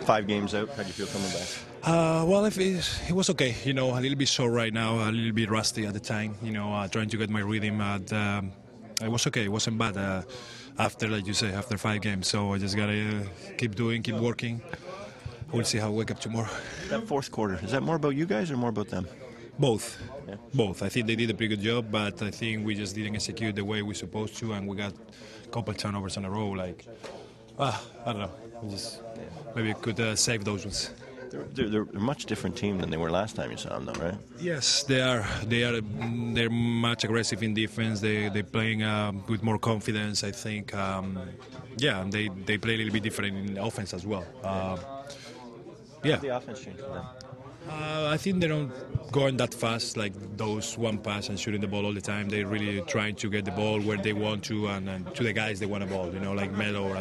5 games out, how do you feel coming back? Well, if it was okay. A little bit sore right now, a little bit rusty at the time. Trying to get my rhythm. It was okay. It wasn't bad. After, like you say, after 5 games. So I just gotta keep doing, keep working. We'll see how I wake up tomorrow. That fourth quarter, is that more about you guys or more about them? Both. Yeah. Both. I think they did a pretty good job, but I think we just didn't execute the way we're supposed to, and we got a couple turnovers in a row. I don't know. Maybe we could save those ones. They're a much different team than they were last time you saw them, though, right? Yes, they are. They're much aggressive in defense. They're playing with more confidence. I think. They play a little bit different in offense as well. How did the offense change for them? I think they don't going that fast, like those one pass and shooting the ball all the time. They're really trying to get the ball where they want to and to the guys they want the ball, like Melo or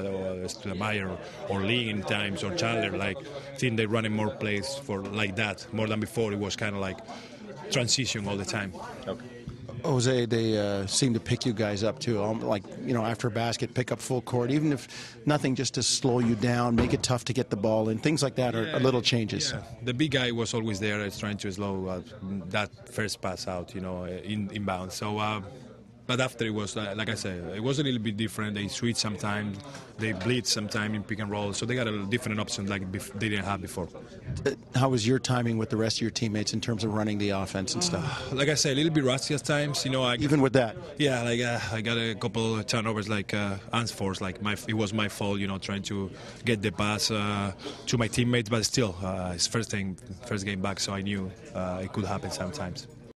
Stoudemire or Lee in times or Chandler. I think they're running more plays for like that, more than before. It was kind of like transition all the time. Okay. Jose, they seem to pick you guys up too. After a basket, pick up full court, even if nothing, just to slow you down, make it tough to get the ball, and things like that are little changes. Yeah. The big guy was always there, trying to slow that first pass out, inbound. So, but after it was, like I said, it was a little bit different. They switch sometimes, they blitz sometimes in pick and roll. So they got a different option like they didn't have before. How was your timing with the rest of your teammates in terms of running the offense and stuff? Like I said, a little bit rusty at times. Even with that? Yeah, I got a couple of turnovers, unforced. It was my fault, trying to get the pass to my teammates. But still, it's first game back, so I knew it could happen sometimes.